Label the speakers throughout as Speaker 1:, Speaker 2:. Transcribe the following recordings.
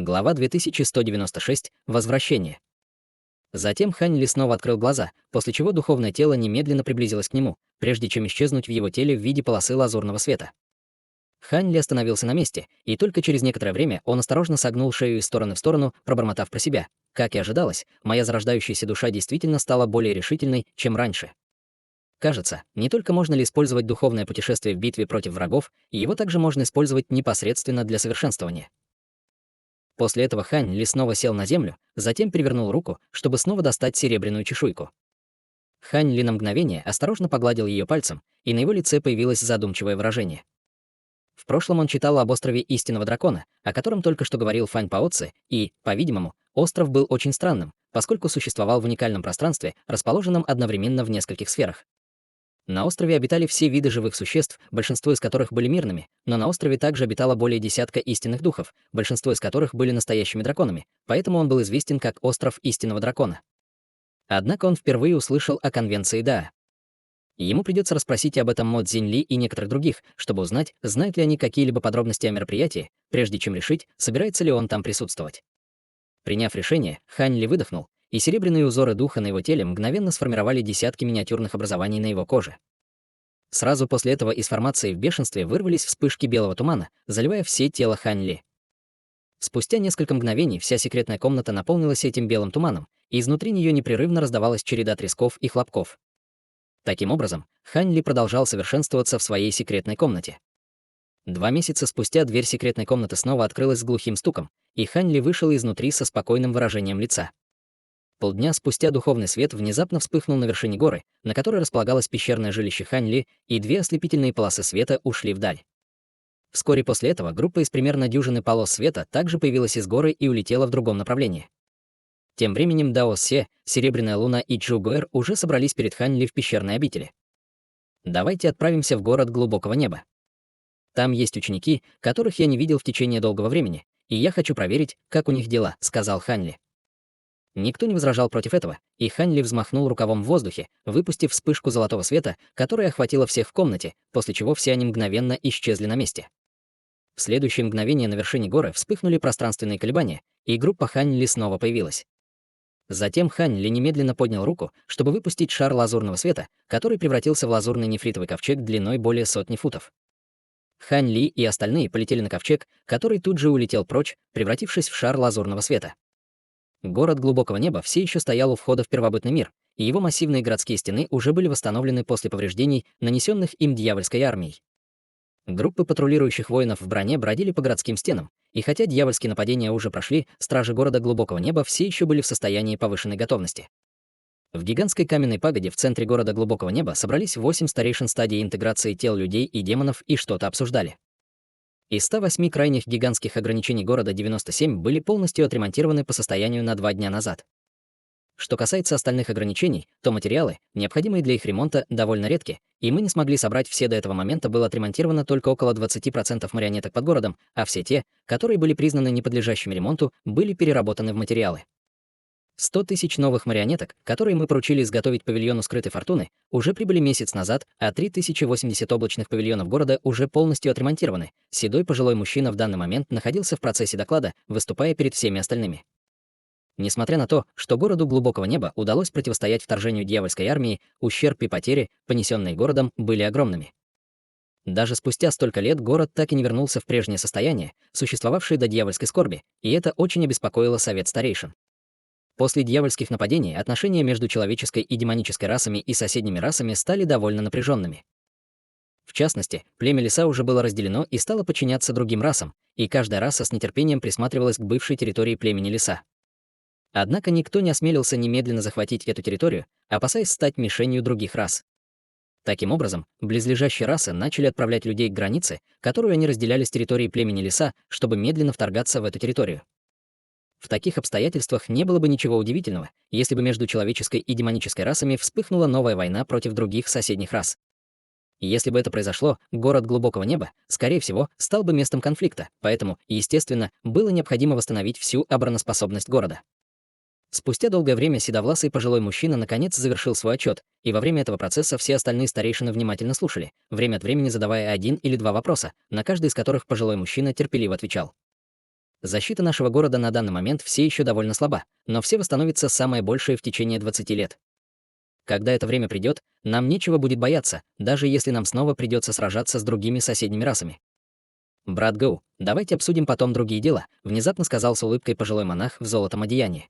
Speaker 1: Глава 2196. Возвращение. Затем Хань Ли снова открыл глаза, после чего духовное тело немедленно приблизилось к нему, прежде чем исчезнуть в его теле в виде полосы лазурного света. Хань Ли остановился на месте, и только через некоторое время он осторожно согнул шею из стороны в сторону, пробормотав про себя. Как и ожидалось, моя зарождающаяся душа действительно стала более решительной, чем раньше. Кажется, не только можно ли использовать духовное путешествие в битве против врагов, его также можно использовать непосредственно для совершенствования. После этого Хань Ли снова сел на землю, затем перевернул руку, чтобы снова достать серебряную чешуйку. Хань Ли на мгновение осторожно погладил ее пальцем, и на его лице появилось задумчивое выражение. В прошлом он читал об острове Истинного Дракона, о котором только что говорил Фань Паоцци, и, по-видимому, остров был очень странным, поскольку существовал в уникальном пространстве, расположенном одновременно в нескольких сферах. На острове обитали все виды живых существ, большинство из которых были мирными, но на острове также обитало более десятка истинных духов, большинство из которых были настоящими драконами, поэтому он был известен как Остров Истинного Дракона. Однако он впервые услышал о конвенции Даа. Ему придется расспросить об этом Мо Цзиньли и некоторых других, чтобы узнать, знают ли они какие-либо подробности о мероприятии, прежде чем решить, собирается ли он там присутствовать. Приняв решение, Хань Ли выдохнул, и серебряные узоры духа на его теле мгновенно сформировали десятки миниатюрных образований на его коже. Сразу после этого из формации в бешенстве вырвались вспышки белого тумана, заливая все тело Хань Ли. Спустя несколько мгновений вся секретная комната наполнилась этим белым туманом, и изнутри нее непрерывно раздавалась череда тресков и хлопков. Таким образом, Хань Ли продолжал совершенствоваться в своей секретной комнате. 2 месяца спустя дверь секретной комнаты снова открылась с глухим стуком, и Хань Ли вышел изнутри со спокойным выражением лица. Полдня спустя духовный свет внезапно вспыхнул на вершине горы, на которой располагалось пещерное жилище Хань Ли, и 2 ослепительные полосы света ушли вдаль. Вскоре после этого группа из примерно дюжины полос света также появилась из горы и улетела в другом направлении. Тем временем Дао Се, Серебряная Луна и Чжу Гуэр уже собрались перед Хань Ли в пещерной обители. Давайте отправимся в город глубокого неба. Там есть ученики, которых я не видел в течение долгого времени, и я хочу проверить, как у них дела, сказал Хань Ли. Никто не возражал против этого, и Хань Ли взмахнул рукавом в воздухе, выпустив вспышку золотого света, которая охватила всех в комнате, после чего все они мгновенно исчезли на месте. В следующее мгновение на вершине горы вспыхнули пространственные колебания, и группа Хань Ли снова появилась. Затем Хань Ли немедленно поднял руку, чтобы выпустить шар лазурного света, который превратился в лазурный нефритовый ковчег длиной более 100 футов. Хань Ли и остальные полетели на ковчег, который тут же улетел прочь, превратившись в шар лазурного света. Город глубокого неба все еще стоял у входа в первобытный мир, и его массивные городские стены уже были восстановлены после повреждений, нанесенных им дьявольской армией. Группы патрулирующих воинов в броне бродили по городским стенам, и хотя дьявольские нападения уже прошли, стражи города глубокого неба все еще были в состоянии повышенной готовности. В гигантской каменной пагоде в центре города глубокого неба собрались 8 старейшин стадии интеграции тел людей и демонов и что-то обсуждали. Из 108 крайних гигантских ограничений города 97 были полностью отремонтированы по состоянию на 2 дня назад. Что касается остальных ограничений, то материалы, необходимые для их ремонта, довольно редки, и мы не смогли собрать все до этого момента, было отремонтировано только около 20% марионеток под городом, а все те, которые были признаны неподлежащими ремонту, были переработаны в материалы. 100 тысяч новых марионеток, которые мы поручили изготовить павильону скрытой фортуны, уже прибыли месяц назад, а 3080 облачных павильонов города уже полностью отремонтированы. Седой пожилой мужчина в данный момент находился в процессе доклада, выступая перед всеми остальными. Несмотря на то, что городу глубокого неба удалось противостоять вторжению дьявольской армии, ущерб и потери, понесенные городом, были огромными. Даже спустя столько лет город так и не вернулся в прежнее состояние, существовавшее до дьявольской скорби, и это очень обеспокоило совет старейшин. После дьявольских нападений отношения между человеческой и демонической расами и соседними расами стали довольно напряженными. В частности, племя Лиса уже было разделено и стало подчиняться другим расам, и каждая раса с нетерпением присматривалась к бывшей территории племени Лиса. Однако никто не осмелился немедленно захватить эту территорию, опасаясь стать мишенью других рас. Таким образом, близлежащие расы начали отправлять людей к границе, которую они разделяли с территорией племени Лиса, чтобы медленно вторгаться в эту территорию. В таких обстоятельствах не было бы ничего удивительного, если бы между человеческой и демонической расами вспыхнула новая война против других соседних рас. Если бы это произошло, город глубокого неба, скорее всего, стал бы местом конфликта, поэтому, естественно, было необходимо восстановить всю обороноспособность города. Спустя долгое время седовласый пожилой мужчина наконец завершил свой отчет, и во время этого процесса все остальные старейшины внимательно слушали, время от времени задавая 1 или 2 вопроса, на каждый из которых пожилой мужчина терпеливо отвечал. Защита нашего города на данный момент все еще довольно слаба, но все восстановится самое большее в течение 20 лет. Когда это время придет, нам нечего будет бояться, даже если нам снова придется сражаться с другими соседними расами. «Брат Гоу, давайте обсудим потом другие дела», — внезапно сказал с улыбкой пожилой монах в золотом одеянии.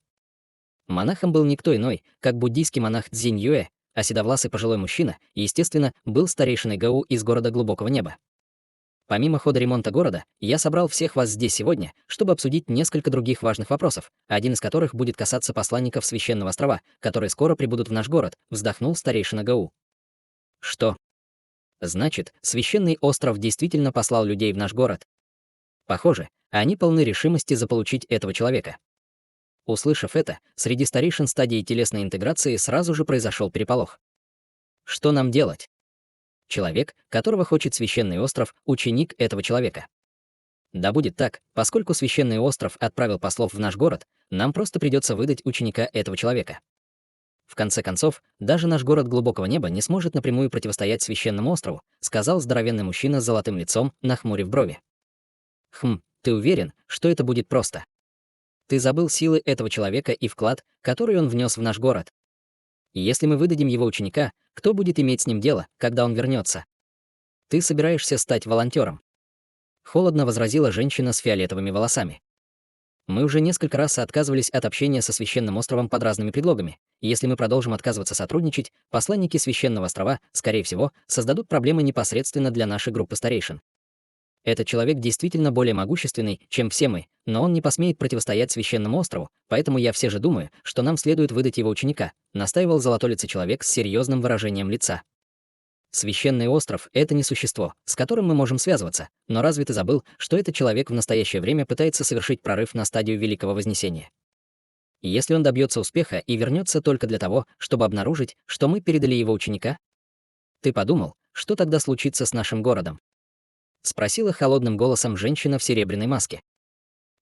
Speaker 1: Монахом был никто иной, как буддийский монах Цзинь Юэ, а седовласый пожилой мужчина, естественно, был старейшиной Гоу из города Глубокого Неба. Помимо хода ремонта города, я собрал всех вас здесь сегодня, чтобы обсудить несколько других важных вопросов, один из которых будет касаться посланников Священного Острова, которые скоро прибудут в наш город, вздохнул старейшина Гоу. Что? Значит, Священный Остров действительно послал людей в наш город. Похоже, они полны решимости заполучить этого человека. Услышав это, среди старейшин стадии телесной интеграции сразу же произошел переполох. Что нам делать? Человек, которого хочет Священный Остров, ученик этого человека. Да будет так, поскольку Священный Остров отправил послов в наш город, нам просто придется выдать ученика этого человека. В конце концов, даже наш город Глубокого Неба не сможет напрямую противостоять Священному Острову, сказал здоровенный мужчина с золотым лицом, нахмурив брови. Ты уверен, что это будет просто? Ты забыл силы этого человека и вклад, который он внес в наш город. Если мы выдадим его ученика, кто будет иметь с ним дело, когда он вернется? Ты собираешься стать волонтером? Холодно возразила женщина с фиолетовыми волосами. Мы уже несколько раз отказывались от общения со Священным островом под разными предлогами. Если мы продолжим отказываться сотрудничать, посланники Священного острова, скорее всего, создадут проблемы непосредственно для нашей группы старейшин. Этот человек действительно более могущественный, чем все мы, но он не посмеет противостоять Священному острову, поэтому я все же думаю, что нам следует выдать его ученика, настаивал золотолицый человек с серьезным выражением лица. Священный остров — это не существо, с которым мы можем связываться, но разве ты забыл, что этот человек в настоящее время пытается совершить прорыв на стадию Великого Вознесения? И если он добьется успеха и вернется только для того, чтобы обнаружить, что мы передали его ученика? Ты подумал, что тогда случится с нашим городом? Спросила холодным голосом женщина в серебряной маске.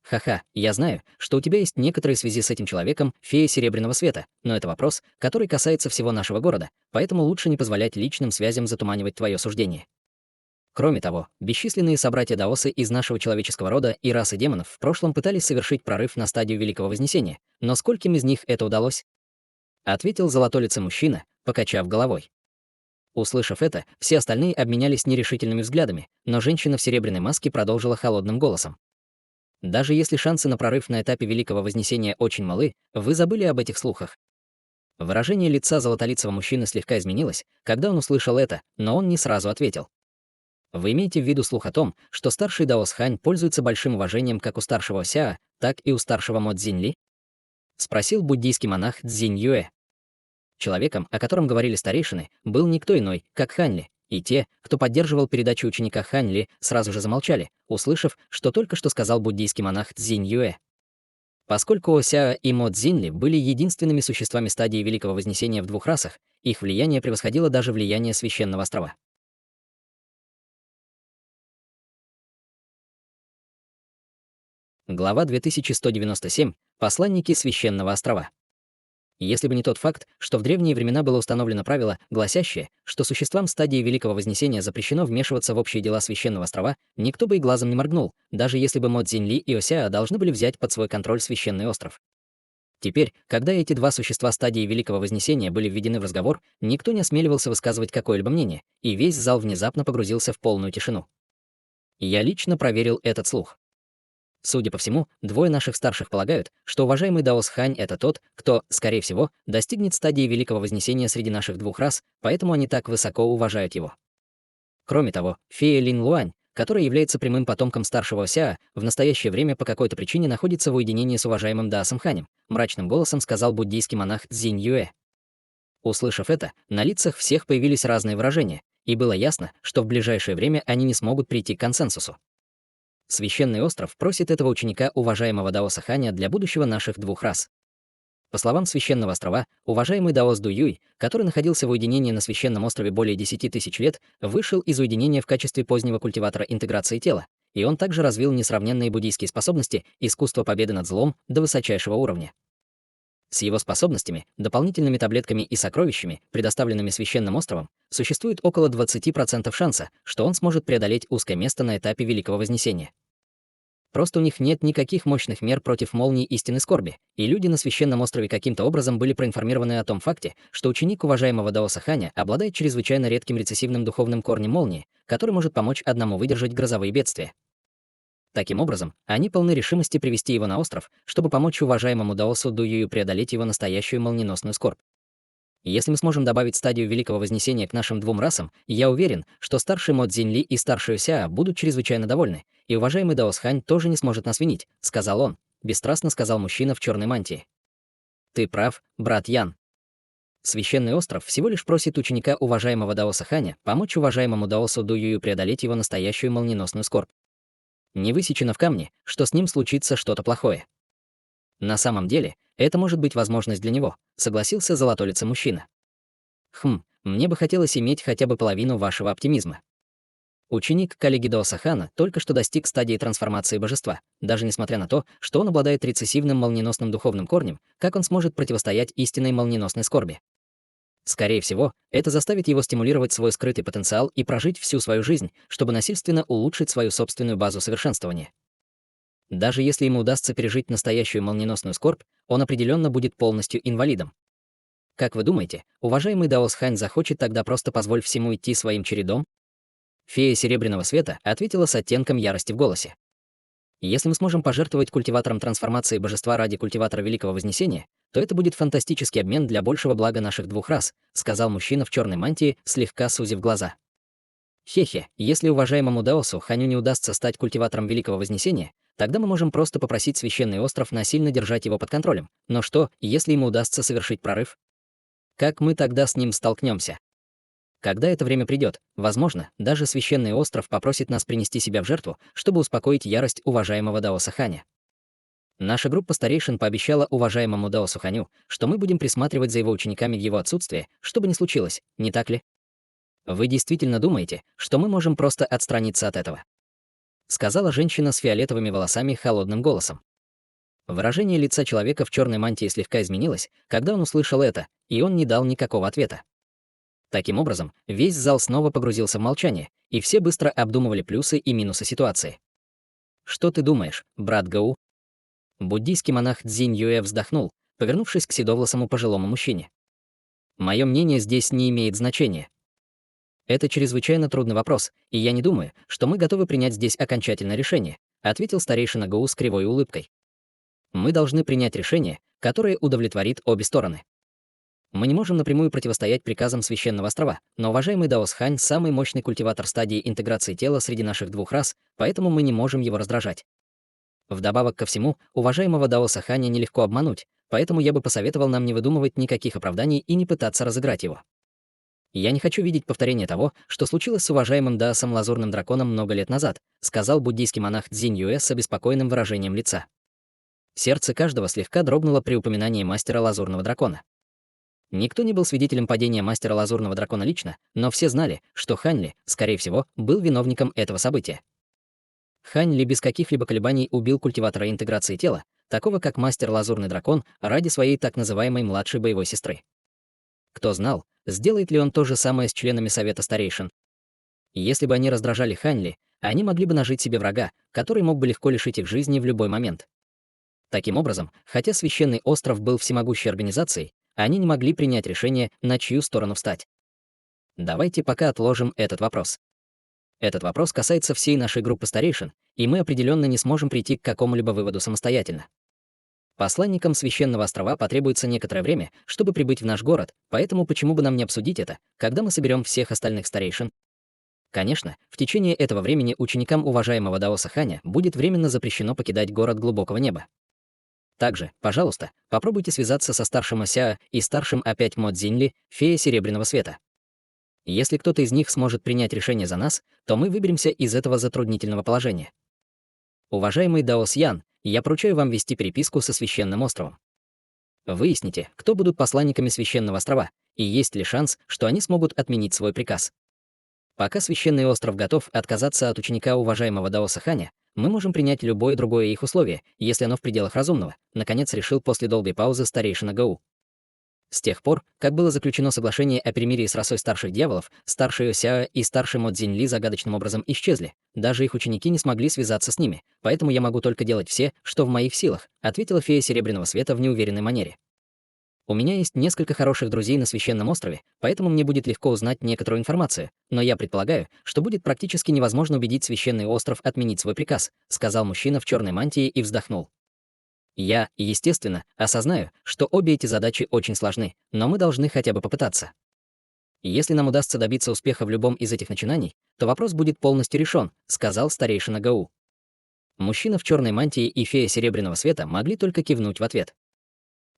Speaker 1: Ха-ха, я знаю, что у тебя есть некоторые связи с этим человеком, фея серебряного света, но это вопрос, который касается всего нашего города, поэтому лучше не позволять личным связям затуманивать твое суждение. Кроме того, бесчисленные собратья даосы из нашего человеческого рода и расы демонов в прошлом пытались совершить прорыв на стадию Великого Вознесения, но скольким из них это удалось? Ответил золотолицый мужчина, покачав головой. Услышав это, все остальные обменялись нерешительными взглядами, но женщина в серебряной маске продолжила холодным голосом. Даже если шансы на прорыв на этапе Великого Вознесения очень малы, вы забыли об этих слухах. Выражение лица золотолицего мужчины слегка изменилось, когда он услышал это, но он не сразу ответил. Вы имеете в виду слух о том, что старший даос Хань пользуется большим уважением как у старшего Сяа, так и у старшего Мо Цзиньли? Спросил буддийский монах Цзинь Юэ. Человеком, о котором говорили старейшины, был никто иной, как Ханьли, и те, кто поддерживал передачу ученика Ханьли, сразу же замолчали, услышав, что только что сказал буддийский монах Цзинь Юэ. Поскольку Осяа и Мо Цзиньли были единственными существами стадии Великого Вознесения в двух расах, их влияние превосходило даже влияние Священного острова. Глава 2197. Посланники Священного острова. Если бы не тот факт, что в древние времена было установлено правило, гласящее, что существам стадии Великого Вознесения запрещено вмешиваться в общие дела Священного острова, никто бы и глазом не моргнул, даже если бы Мо Цзиньли и Осяа должны были взять под свой контроль Священный остров. Теперь, когда эти два существа стадии Великого Вознесения были введены в разговор, никто не осмеливался высказывать какое-либо мнение, и весь зал внезапно погрузился в полную тишину. Я лично проверил этот слух. Судя по всему, двое наших старших полагают, что уважаемый Даос Хань — это тот, кто, скорее всего, достигнет стадии Великого Вознесения среди наших двух рас, поэтому они так высоко уважают его. Кроме того, фея Лин Луань, которая является прямым потомком старшего Сяа, в настоящее время по какой-то причине находится в уединении с уважаемым Даосом Ханем, мрачным голосом сказал буддийский монах Цзинь Юэ. Услышав это, на лицах всех появились разные выражения, и было ясно, что в ближайшее время они не смогут прийти к консенсусу. Священный остров просит этого ученика уважаемого Даоса Ханя для будущего наших двух рас. По словам Священного острова, уважаемый Даос Ду Юй, который находился в уединении на Священном острове более 10 тысяч лет, вышел из уединения в качестве позднего культиватора интеграции тела, и он также развил несравненные буддийские способности искусство победы над злом до высочайшего уровня. С его способностями, дополнительными таблетками и сокровищами, предоставленными Священным островом, существует около 20% шанса, что он сможет преодолеть узкое место на этапе Великого Вознесения. Просто у них нет никаких мощных мер против молний истинной скорби, и люди на священном острове каким-то образом были проинформированы о том факте, что ученик уважаемого Даоса Ханя обладает чрезвычайно редким рецессивным духовным корнем молнии, который может помочь одному выдержать грозовые бедствия. Таким образом, они полны решимости привести его на остров, чтобы помочь уважаемому Даосу Дуюю преодолеть его настоящую молниеносную скорбь. Если мы сможем добавить стадию Великого Вознесения к нашим двум расам, я уверен, что старший Мо Цзиньли и старший Сяо будут чрезвычайно довольны, и уважаемый Даос Хань тоже не сможет нас винить, сказал он, бесстрастно сказал мужчина в черной мантии. Ты прав, брат Ян. Священный остров всего лишь просит ученика уважаемого Даоса Ханя помочь уважаемому Даосу Дуюю преодолеть его настоящую молниеносную скорбь. Не высечено в камне, что с ним случится что-то плохое. На самом деле, это может быть возможность для него, согласился золотолицый мужчина. Мне бы хотелось иметь хотя бы половину вашего оптимизма. Ученик коллеги Даоса Хана только что достиг стадии трансформации божества. Даже несмотря на то, что он обладает рецессивным молниеносным духовным корнем, как он сможет противостоять истинной молниеносной скорби? Скорее всего, это заставит его стимулировать свой скрытый потенциал и прожить всю свою жизнь, чтобы насильственно улучшить свою собственную базу совершенствования. Даже если ему удастся пережить настоящую молниеносную скорбь, он определенно будет полностью инвалидом. Как вы думаете, уважаемый Даос Хань захочет тогда просто позволить всему идти своим чередом? Фея Серебряного Света ответила с оттенком ярости в голосе. Если мы сможем пожертвовать культиватором трансформации божества ради культиватора Великого Вознесения, то это будет фантастический обмен для большего блага наших двух рас, сказал мужчина в черной мантии, слегка сузив глаза. Хе-хе, если уважаемому Даосу Ханю не удастся стать культиватором Великого Вознесения, тогда мы можем просто попросить священный остров насильно держать его под контролем. Но что, если ему удастся совершить прорыв? Как мы тогда с ним столкнемся? Когда это время придет, возможно, даже священный остров попросит нас принести себя в жертву, чтобы успокоить ярость уважаемого Даоса Ханя. Наша группа старейшин пообещала уважаемому Даосу Ханю, что мы будем присматривать за его учениками в его отсутствие, что бы ни случилось, не так ли? Вы действительно думаете, что мы можем просто отстраниться от этого? Сказала женщина с фиолетовыми волосами холодным голосом. Выражение лица человека в черной мантии слегка изменилось, когда он услышал это, и он не дал никакого ответа. Таким образом, весь зал снова погрузился в молчание, и все быстро обдумывали плюсы и минусы ситуации. «Что ты думаешь, брат Гау?» Буддийский монах Цзинь Юэ вздохнул, повернувшись к седовласому пожилому мужчине. «Мое мнение здесь не имеет значения. Это чрезвычайно трудный вопрос, и я не думаю, что мы готовы принять здесь окончательное решение», ответил старейшина Гау с кривой улыбкой. «Мы должны принять решение, которое удовлетворит обе стороны. Мы не можем напрямую противостоять приказам Священного Острова, но уважаемый Даос Хань — самый мощный культиватор стадии интеграции тела среди наших двух рас, поэтому мы не можем его раздражать. Вдобавок ко всему, уважаемого Даоса Ханя нелегко обмануть, поэтому я бы посоветовал нам не выдумывать никаких оправданий и не пытаться разыграть его. Я не хочу видеть повторение того, что случилось с уважаемым Даосом Лазурным Драконом много лет назад, сказал буддийский монах Цзинь Юэ с обеспокоенным выражением лица. Сердце каждого слегка дрогнуло при упоминании мастера Лазурного Дракона. Никто не был свидетелем падения мастера Лазурного Дракона лично, но все знали, что Хань Ли, скорее всего, был виновником этого события. Хань Ли без каких-либо колебаний убил культиватора интеграции тела, такого как мастер Лазурный Дракон, ради своей так называемой младшей боевой сестры. Кто знал, сделает ли он то же самое с членами Совета Старейшин? Если бы они раздражали Хань Ли, они могли бы нажить себе врага, который мог бы легко лишить их жизни в любой момент. Таким образом, хотя Священный Остров был всемогущей организацией, они не могли принять решение, на чью сторону встать. Давайте пока отложим этот вопрос. Этот вопрос касается всей нашей группы старейшин, и мы определенно не сможем прийти к какому-либо выводу самостоятельно. Посланникам Священного Острова потребуется некоторое время, чтобы прибыть в наш город, поэтому почему бы нам не обсудить это, когда мы соберем всех остальных старейшин? Конечно, в течение этого времени ученикам уважаемого Даоса Ханя будет временно запрещено покидать город Глубокого Неба. Также, пожалуйста, попробуйте связаться со старшим Сяо и старшим опять Мо Цзиньли, фея Серебряного Света. Если кто-то из них сможет принять решение за нас, то мы выберемся из этого затруднительного положения. Уважаемый Даос Ян, я поручаю вам вести переписку со Священным островом. Выясните, кто будут посланниками Священного острова, и есть ли шанс, что они смогут отменить свой приказ. Пока Священный остров готов отказаться от ученика уважаемого Даоса Ханя, мы можем принять любое другое их условие, если оно в пределах разумного, наконец решил после долгой паузы старейшина Гау. С тех пор, как было заключено соглашение о перемирии с расой старших дьяволов, старший Осяо и старший Мо Цзиньли загадочным образом исчезли. Даже их ученики не смогли связаться с ними, поэтому я могу только делать все, что в моих силах, ответила фея Серебряного Света в неуверенной манере. У меня есть несколько хороших друзей на Священном острове, поэтому мне будет легко узнать некоторую информацию, но я предполагаю, что будет практически невозможно убедить Священный остров отменить свой приказ, сказал мужчина в черной мантии и вздохнул. Я, естественно, осознаю, что обе эти задачи очень сложны, но мы должны хотя бы попытаться. Если нам удастся добиться успеха в любом из этих начинаний, то вопрос будет полностью решен, сказал старейшина Гау. Мужчина в черной мантии и фея Серебряного Света могли только кивнуть в ответ.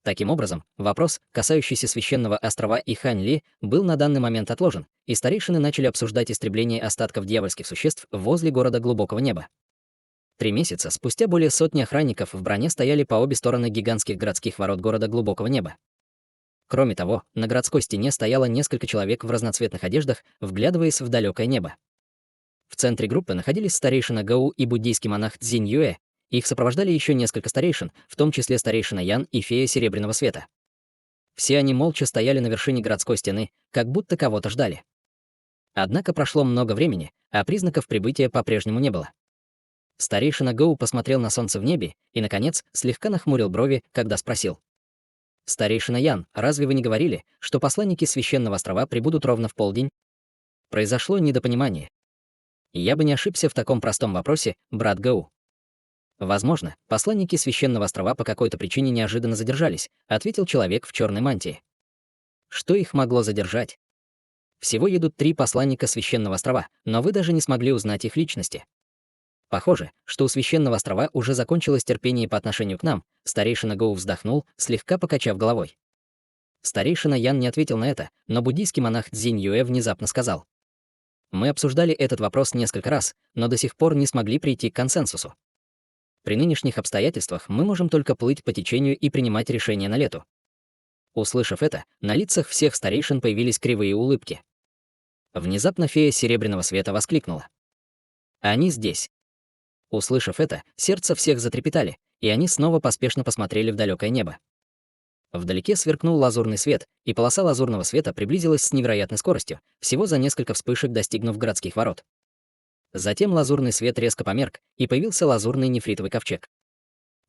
Speaker 1: Таким образом, вопрос, касающийся Священного острова и Хань-Ли, был на данный момент отложен, и старейшины начали обсуждать истребление остатков дьявольских существ возле города Глубокого Неба. 3 месяца спустя более сотни охранников в броне стояли по обе стороны гигантских городских ворот города Глубокого Неба. Кроме того, на городской стене стояло несколько человек в разноцветных одеждах, вглядываясь в далекое небо. В центре группы находились старейшина Гау и буддийский монах Цзинь Юэ. Их сопровождали еще несколько старейшин, в том числе старейшина Ян и фея Серебряного Света. Все они молча стояли на вершине городской стены, как будто кого-то ждали. Однако прошло много времени, а признаков прибытия по-прежнему не было. Старейшина Гоу посмотрел на солнце в небе и, наконец, слегка нахмурил брови, когда спросил. «Старейшина Ян, разве вы не говорили, что посланники Священного острова прибудут ровно в полдень?» Произошло недопонимание. Я бы не ошибся в таком простом вопросе, брат Гоу. «Возможно, посланники Священного острова по какой-то причине неожиданно задержались», ответил человек в черной мантии. Что их могло задержать? Всего едут 3 посланника Священного острова, но вы даже не смогли узнать их личности. Похоже, что у Священного острова уже закончилось терпение по отношению к нам, старейшина Гоу вздохнул, слегка покачав головой. Старейшина Ян не ответил на это, но буддийский монах Цзинь Юэ внезапно сказал. Мы обсуждали этот вопрос несколько раз, но до сих пор не смогли прийти к консенсусу. При нынешних обстоятельствах мы можем только плыть по течению и принимать решения на лету. Услышав это, на лицах всех старейшин появились кривые улыбки. Внезапно фея Серебряного Света воскликнула. Они здесь. Услышав это, сердца всех затрепетали, и они снова поспешно посмотрели в далекое небо. Вдалеке сверкнул лазурный свет, и полоса лазурного света приблизилась с невероятной скоростью, всего за несколько вспышек достигнув городских ворот. Затем лазурный свет резко померк, и появился лазурный нефритовый ковчег.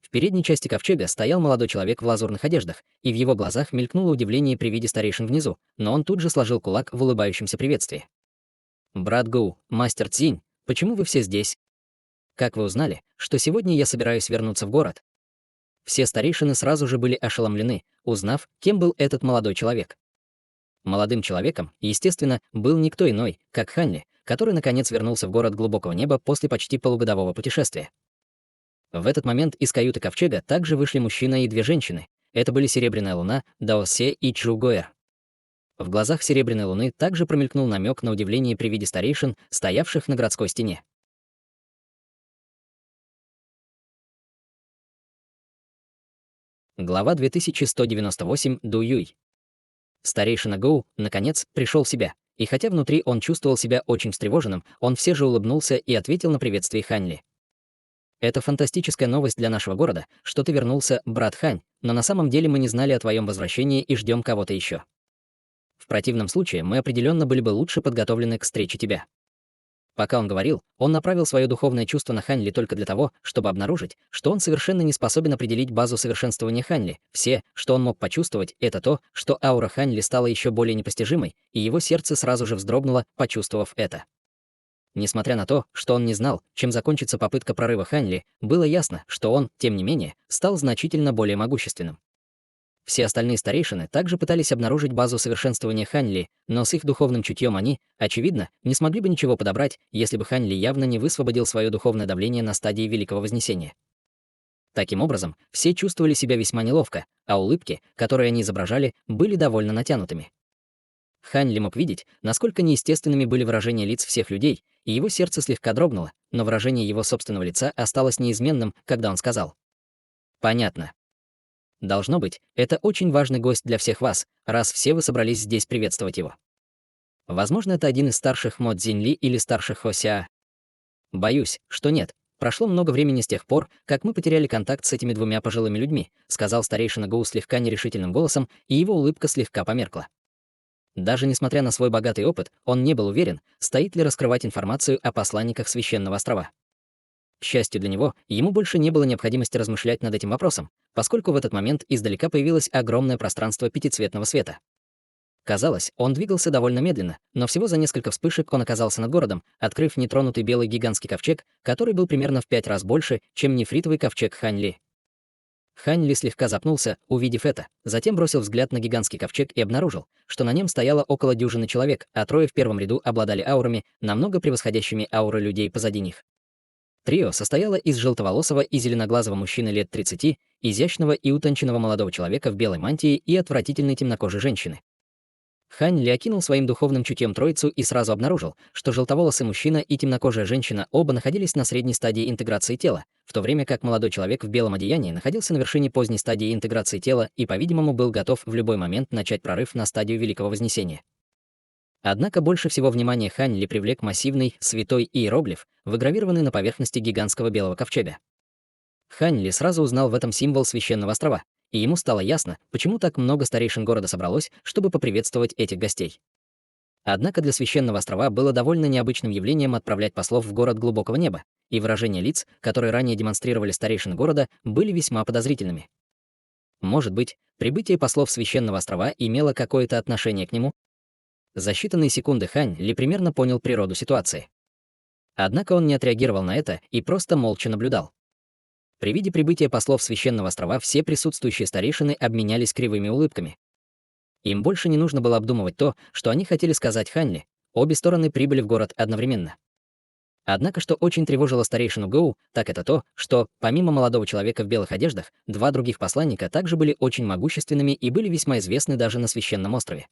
Speaker 1: В передней части ковчега стоял молодой человек в лазурных одеждах, и в его глазах мелькнуло удивление при виде старейшин внизу, но он тут же сложил кулак в улыбающемся приветствии. «Брат Гоу, мастер Цзинь, почему вы все здесь? Как вы узнали, что сегодня я собираюсь вернуться в город?» Все старейшины сразу же были ошеломлены, узнав, кем был этот молодой человек. Молодым человеком, естественно, был никто иной, как Хань-Ли, который наконец вернулся в город Глубокого Неба после почти полугодового путешествия. В этот момент из каюты ковчега также вышли мужчина и 2 женщины. Это были Серебряная Луна, Дао Се и Чжу Гоэр. В глазах Серебряной Луны также промелькнул намек на удивление при виде старейшин, стоявших на городской стене. Глава 2198. Ду Юй. Старейшина Гоу, наконец, пришел в себя, и хотя внутри он чувствовал себя очень встревоженным, он все же улыбнулся и ответил на приветствие Хань-Ли. «Это фантастическая новость для нашего города, что ты вернулся, брат Хань, но на самом деле мы не знали о твоем возвращении и ждем кого-то еще. В противном случае мы определенно были бы лучше подготовлены к встрече тебя». Пока он говорил, он направил свое духовное чувство на Хань-Ли только для того, чтобы обнаружить, что он совершенно не способен определить базу совершенствования Хань-Ли. Все, что он мог почувствовать, это то, что аура Хань-Ли стала еще более непостижимой, и его сердце сразу же вздрогнуло, почувствовав это. Несмотря на то, что он не знал, чем закончится попытка прорыва Хань-Ли, было ясно, что он, тем не менее, стал значительно более могущественным. Все остальные старейшины также пытались обнаружить базу совершенствования Хань-Ли, но с их духовным чутьем они, очевидно, не смогли бы ничего подобрать, если бы Хань-Ли явно не высвободил свое духовное давление на стадии Великого Вознесения. Таким образом, все чувствовали себя весьма неловко, а улыбки, которые они изображали, были довольно натянутыми. Хань-Ли мог видеть, насколько неестественными были выражения лиц всех людей, и его сердце слегка дрогнуло, но выражение его собственного лица осталось неизменным, когда он сказал: «Понятно. Должно быть, это очень важный гость для всех вас, раз все вы собрались здесь приветствовать его. Возможно, это один из старших Мо Цзиньли или старших Осяо. Боюсь, что нет, Прошло много времени с тех пор, как мы потеряли контакт с этими двумя пожилыми людьми, сказал старейшина Гоу слегка нерешительным голосом, и его улыбка слегка померкла. Даже несмотря на свой богатый опыт, он не был уверен, стоит ли раскрывать информацию о посланниках Священного острова. К счастью для него, ему больше не было необходимости размышлять над этим вопросом, поскольку в этот момент издалека появилось огромное пространство пятицветного света. Казалось, он двигался довольно медленно, но всего за несколько вспышек он оказался над городом, открыв нетронутый белый гигантский ковчег, который был примерно в 5 раз больше, чем нефритовый ковчег Хань Ли. Хань Ли слегка запнулся, увидев это, затем бросил взгляд на гигантский ковчег и обнаружил, что на нем стояло около дюжины человек, а трое в первом ряду обладали аурами, намного превосходящими ауры людей позади них. Трио состояло из желтоволосого и зеленоглазого мужчины лет 30, изящного и утонченного молодого человека в белой мантии и отвратительной темнокожей женщины. Хань Ли окинул своим духовным чутьем троицу и сразу обнаружил, что желтоволосый мужчина и темнокожая женщина оба находились на средней стадии интеграции тела, в то время как молодой человек в белом одеянии находился на вершине поздней стадии интеграции тела и, по-видимому, был готов в любой момент начать прорыв на стадию Великого Вознесения. Однако больше всего внимания Хань Ли привлек массивный, святой иероглиф, выгравированный на поверхности гигантского белого ковчега. Хань Ли сразу узнал в этом символ Священного острова, и ему стало ясно, почему так много старейшин города собралось, чтобы поприветствовать этих гостей. Однако для Священного острова было довольно необычным явлением отправлять послов в город глубокого неба, и выражения лиц, которые ранее демонстрировали старейшины города, были весьма подозрительными. Может быть, прибытие послов Священного острова имело какое-то отношение к нему? За считанные секунды Хань Ли примерно понял природу ситуации. Однако он не отреагировал на это и просто молча наблюдал. При виде прибытия послов Священного острова все присутствующие старейшины обменялись кривыми улыбками. Им больше не нужно было обдумывать то, что они хотели сказать Хань Ли. Обе стороны прибыли в город одновременно. Однако, что очень тревожило старейшину Гоу, так это то, что, помимо молодого человека в белых одеждах, два других посланника также были очень могущественными и были весьма известны даже на Священном острове.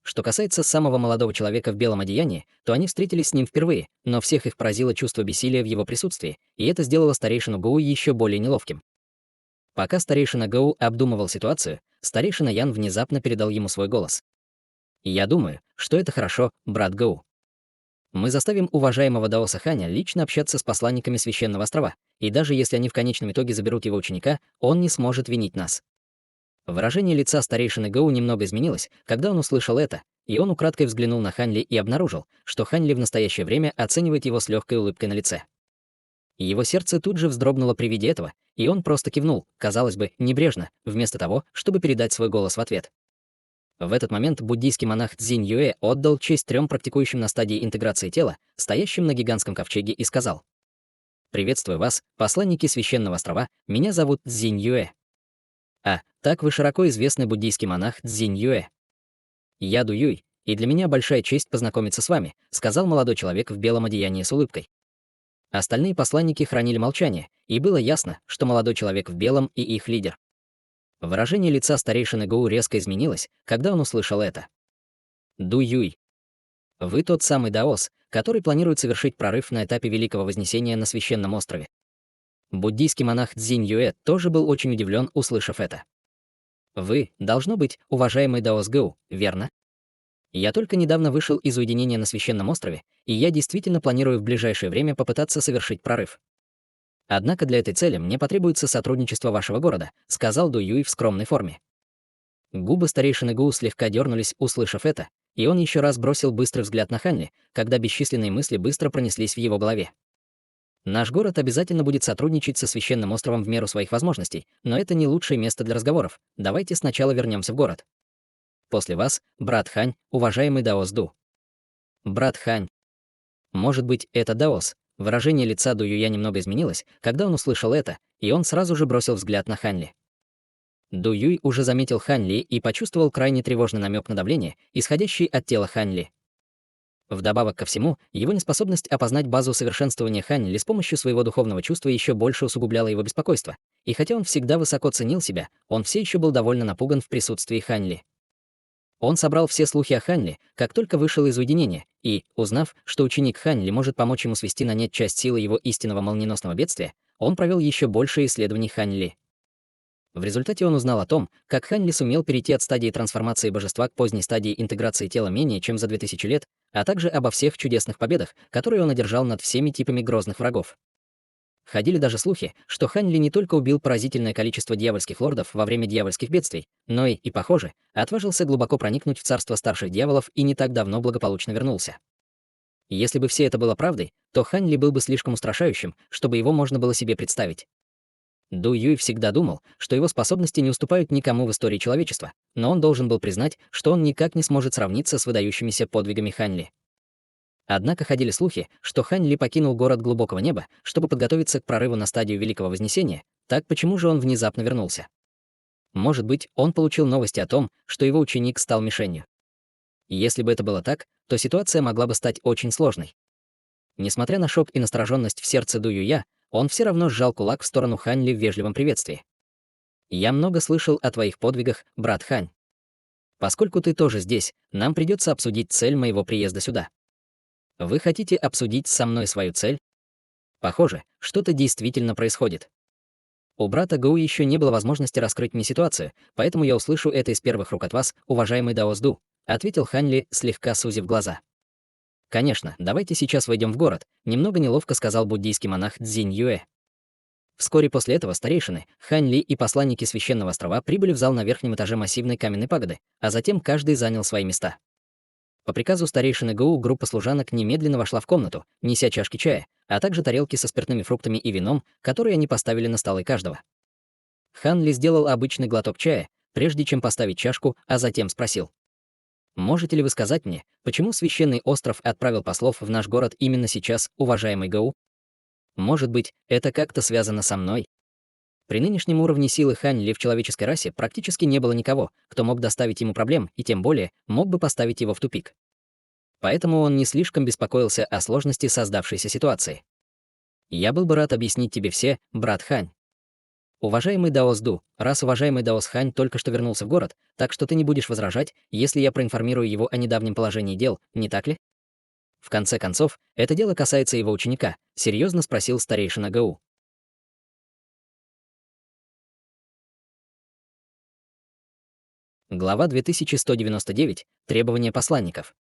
Speaker 1: Что касается самого молодого человека в белом одеянии, то они встретились с ним впервые, но всех их поразило чувство бессилия в его присутствии, и это сделало старейшину Гоу еще более неловким. Пока старейшина Гоу обдумывал ситуацию, старейшина Ян внезапно передал ему свой голос. «Я думаю, что это хорошо, брат Гоу. Мы заставим уважаемого Даоса Ханя лично общаться с посланниками Священного острова, и даже если они в конечном итоге заберут его ученика, он не сможет винить нас». Выражение лица старейшины Гоу немного изменилось, когда он услышал это, и он украдкой взглянул на Хань Ли и обнаружил, что Хань Ли в настоящее время оценивает его с легкой улыбкой на лице. Его сердце тут же вздрогнуло при виде этого, и он просто кивнул, казалось бы, небрежно, вместо того, чтобы передать свой голос в ответ. В этот момент буддийский монах Цзинь Юэ отдал честь 3 практикующим на стадии интеграции тела, стоящим на гигантском ковчеге, и сказал: «Приветствую вас, посланники Священного острова, меня зовут Цзинь Юэ». Так вы широко известный буддийский монах Цзинь Юэ. «Я Ду Юй, и для меня большая честь познакомиться с вами», сказал молодой человек в белом одеянии с улыбкой. Остальные посланники хранили молчание, и было ясно, что молодой человек в белом и их лидер. Выражение лица старейшины Гоу резко изменилось, когда он услышал это. «Ду Юй, вы тот самый даос, который планирует совершить прорыв на этапе Великого Вознесения на Священном острове». Буддийский монах Цзинь Юэ тоже был очень удивлен, услышав это. «Вы, должно быть, уважаемый Даос Гоу, верно? Я только недавно вышел из уединения на Священном острове, и я действительно планирую в ближайшее время попытаться совершить прорыв. Однако для этой цели мне потребуется сотрудничество вашего города», сказал Ду Юй в скромной форме. Губы старейшины Гоу слегка дернулись, услышав это, и он еще раз бросил быстрый взгляд на Хань Ли, когда бесчисленные мысли быстро пронеслись в его голове. «Наш город обязательно будет сотрудничать со Священным островом в меру своих возможностей, но это не лучшее место для разговоров. Давайте сначала вернемся в город. После вас, брат Хань, уважаемый Даос Ду». «Брат Хань. Может быть, это Даос?» Выражение лица Ду Юя немного изменилось, когда он услышал это, и он сразу же бросил взгляд на Хань Ли. Ду Юй уже заметил Хань Ли и почувствовал крайне тревожный намек на давление, исходящий от тела Хань Ли. Вдобавок ко всему, его неспособность опознать базу совершенствования Хань Ли с помощью своего духовного чувства еще больше усугубляла его беспокойство, и хотя он всегда высоко ценил себя, он все еще был довольно напуган в присутствии Хань Ли. Он собрал все слухи о Хань Ли, как только вышел из уединения, и, узнав, что ученик Хань Ли может помочь ему свести на нет часть силы его истинного молниеносного бедствия, он провел еще больше исследований Хань Ли. В результате он узнал о том, как Хань Ли сумел перейти от стадии трансформации божества к поздней стадии интеграции тела менее чем за 2000 лет, а также обо всех чудесных победах, которые он одержал над всеми типами грозных врагов. Ходили даже слухи, что Хань Ли не только убил поразительное количество дьявольских лордов во время дьявольских бедствий, но и, похоже, отважился глубоко проникнуть в царство старших дьяволов и не так давно благополучно вернулся. Если бы все это было правдой, то Хань Ли был бы слишком устрашающим, чтобы его можно было себе представить. Ду Юй всегда думал, что его способности не уступают никому в истории человечества, но он должен был признать, что он никак не сможет сравниться с выдающимися подвигами Хань Ли. Однако ходили слухи, что Хань Ли покинул город глубокого неба, чтобы подготовиться к прорыву на стадию Великого Вознесения, так почему же он внезапно вернулся? Может быть, он получил новости о том, что его ученик стал мишенью. Если бы это было так, то ситуация могла бы стать очень сложной. Несмотря на шок и настороженность в сердце Ду Юя, он все равно сжал кулак в сторону Хань Ли в вежливом приветствии. «Я много слышал о твоих подвигах, брат Хань. Поскольку ты тоже здесь, нам придется обсудить цель моего приезда сюда. Вы хотите обсудить со мной свою цель? Похоже, что-то действительно происходит. У брата Гоу еще не было возможности раскрыть мне ситуацию, поэтому я услышу это из первых рук от вас, уважаемый Даос Ду», ответил Хань Ли, слегка сузив глаза. «Конечно, давайте сейчас войдем в город», немного неловко сказал буддийский монах Цзинь Юэ. Вскоре после этого старейшины, Хань Ли и посланники Священного острова прибыли в зал на верхнем этаже массивной каменной пагоды, а затем каждый занял свои места. По приказу старейшины Гоу группа служанок немедленно вошла в комнату, неся чашки чая, а также тарелки со спиртными фруктами и вином, которые они поставили на столы каждого. Хан Ли сделал обычный глоток чая, прежде чем поставить чашку, а затем спросил: «Можете ли вы сказать мне, почему Священный остров отправил послов в наш город именно сейчас, уважаемый Гоу? Может быть, это как-то связано со мной?» При нынешнем уровне силы Хань Ли в человеческой расе практически не было никого, кто мог доставить ему проблем и тем более мог бы поставить его в тупик. Поэтому он не слишком беспокоился о сложности создавшейся ситуации. «Я был бы рад объяснить тебе все, брат Хань. Уважаемый Даос Ду, раз уважаемый Даос Хань только что вернулся в город, так что ты не будешь возражать, если я проинформирую его о недавнем положении дел, не так ли? В конце концов, это дело касается его ученика», — серьезно спросил старейшина Гоу. Глава 2199. Требования посланников.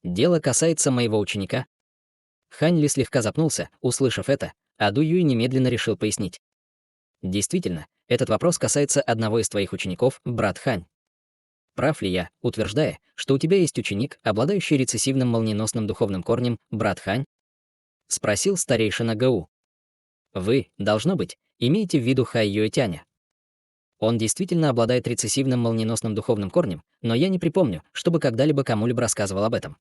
Speaker 1: «Дело касается моего ученика». Хань Ли слегка запнулся, услышав это, а Ду Юй немедленно решил пояснить. «Действительно, этот вопрос касается одного из твоих учеников, брат Хань. Прав ли я, утверждая, что у тебя есть ученик, обладающий рецессивным молниеносным духовным корнем, брат Хань?» — спросил старейшина Гоу. «Вы, должно быть, имеете в виду Хай Юэтяня. Он действительно обладает рецессивным молниеносным духовным корнем, но я не припомню, чтобы когда-либо кому-либо рассказывал об этом».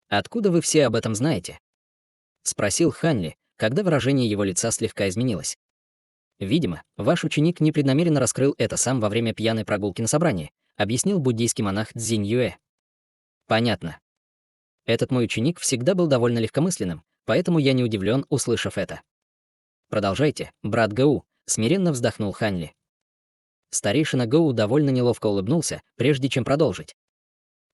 Speaker 1: «Откуда вы все об этом знаете?» — спросил Хань Ли, когда выражение его лица слегка изменилось. «Видимо, ваш ученик непреднамеренно раскрыл это сам во время пьяной прогулки на собрании», объяснил буддийский монах Цзинь Юэ. «Понятно. Этот мой ученик всегда был довольно легкомысленным, поэтому я не удивлен, услышав это». «Продолжайте, брат Гоу», смиренно вздохнул Хань Ли. Старейшина Гоу довольно неловко улыбнулся, прежде чем продолжить.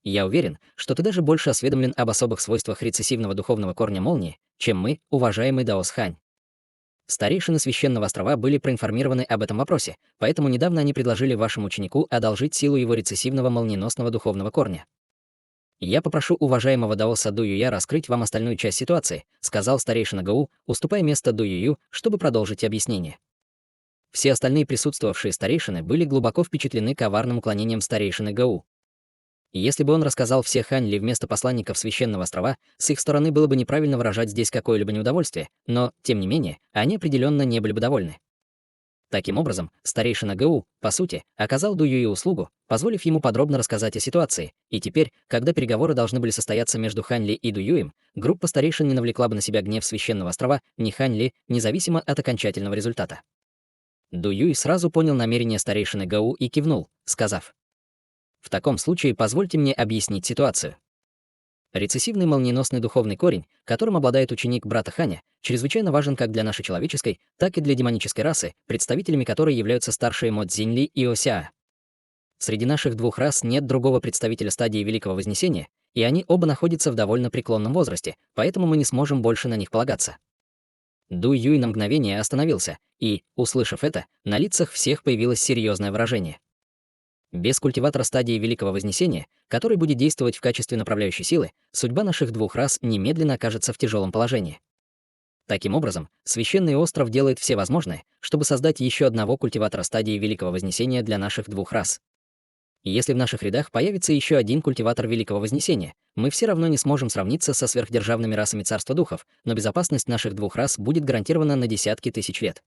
Speaker 1: «Я уверен, что ты даже больше осведомлен об особых свойствах рецессивного духовного корня молнии, чем мы, уважаемый Даос Хань. Старейшины Священного острова были проинформированы об этом вопросе, поэтому недавно они предложили вашему ученику одолжить силу его рецессивного молниеносного духовного корня. Я попрошу уважаемого Даоса Ду Юя раскрыть вам остальную часть ситуации», сказал старейшина Гоу, уступая место Ду Юю, чтобы продолжить объяснение. Все остальные присутствовавшие старейшины были глубоко впечатлены коварным уклонением старейшины Гоу. Если бы он рассказал все Хань Ли вместо посланников Священного острова, с их стороны было бы неправильно выражать здесь какое-либо неудовольствие, но, тем не менее, они определенно не были бы довольны. Таким образом, старейшина Гоу, по сути, оказал Ду Юю услугу, позволив ему подробно рассказать о ситуации, и теперь, когда переговоры должны были состояться между Хань Ли и Ду Юем, группа старейшин не навлекла бы на себя гнев Священного острова ни Хань Ли, независимо от окончательного результата. Ду Юй сразу понял намерение старейшины Гоу и кивнул, сказав: «В таком случае позвольте мне объяснить ситуацию. Рецессивный молниеносный духовный корень, которым обладает ученик брата Ханя, чрезвычайно важен как для нашей человеческой, так и для демонической расы, представителями которой являются старшие Мо Цзиньли и Осяа. Среди наших двух рас нет другого представителя стадии Великого Вознесения, и они оба находятся в довольно преклонном возрасте, поэтому мы не сможем больше на них полагаться». Ду Юй на мгновение остановился, и, услышав это, на лицах всех появилось серьезное выражение. Без культиватора стадии Великого Вознесения, который будет действовать в качестве направляющей силы, судьба наших двух рас немедленно окажется в тяжелом положении. Таким образом, Священный остров делает все возможное, чтобы создать еще одного культиватора стадии Великого Вознесения для наших двух рас. И если в наших рядах появится еще один культиватор Великого Вознесения, мы все равно не сможем сравниться со сверхдержавными расами Царства Духов, но безопасность наших двух рас будет гарантирована на десятки тысяч лет.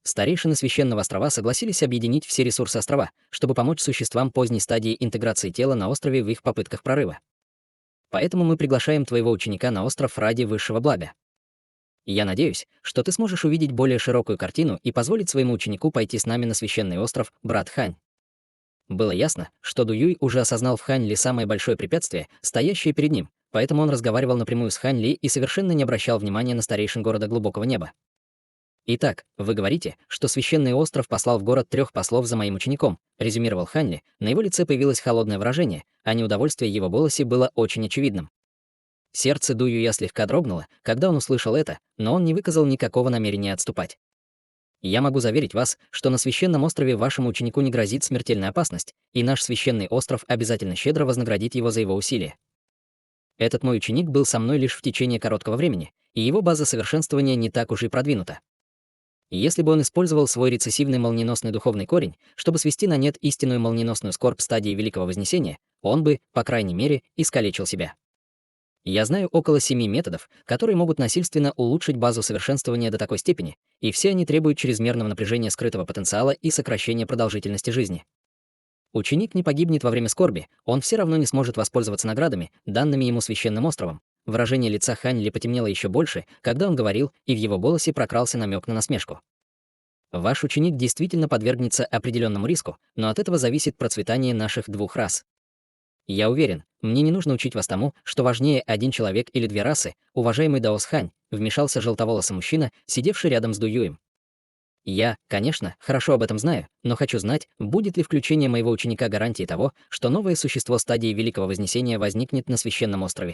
Speaker 1: Старейшины Священного острова согласились объединить все ресурсы острова, чтобы помочь существам поздней стадии интеграции тела на острове в их попытках прорыва. Поэтому мы приглашаем твоего ученика на остров ради высшего блага. Я надеюсь, что ты сможешь увидеть более широкую картину и позволить своему ученику пойти с нами на Священный остров, брат Хань. Было ясно, что Дуюй уже осознал в Хань Ли самое большое препятствие, стоящее перед ним, поэтому он разговаривал напрямую с Хань Ли и совершенно не обращал внимания на старейшин города Глубокого Неба. «Итак, вы говорите, что Священный остров послал в город 3 послов за моим учеником», резюмировал Хань Ли. На его лице появилось холодное выражение, а неудовольствие в его голосе было очень очевидным. Сердце Дуюя слегка дрогнуло, когда он услышал это, но он не выказал никакого намерения отступать. «Я могу заверить вас, что на Священном острове вашему ученику не грозит смертельная опасность, и наш Священный остров обязательно щедро вознаградит его за его усилия. Этот мой ученик был со мной лишь в течение короткого времени, и его база совершенствования не так уж и продвинута. Если бы он использовал свой рецессивный молниеносный духовный корень, чтобы свести на нет истинную молниеносную скорбь стадии Великого Вознесения, он бы, по крайней мере, искалечил себя. Я знаю около 7 методов, которые могут насильственно улучшить базу совершенствования до такой степени, и все они требуют чрезмерного напряжения скрытого потенциала и сокращения продолжительности жизни. Ученик не погибнет во время скорби, он все равно не сможет воспользоваться наградами, данными ему Священным островом. Выражение лица Хань Ли потемнело еще больше, когда он говорил, и в его голосе прокрался намек на насмешку. Ваш ученик действительно подвергнется определенному риску, но от этого зависит процветание наших двух рас. Я уверен, мне не нужно учить вас тому, что важнее один человек или две расы, уважаемый Даос Хань, вмешался желтоволосый мужчина, сидевший рядом с Дуюем. Я, конечно, хорошо об этом знаю, но хочу знать, будет ли включение моего ученика гарантией того, что новое существо стадии Великого Вознесения возникнет на Священном острове.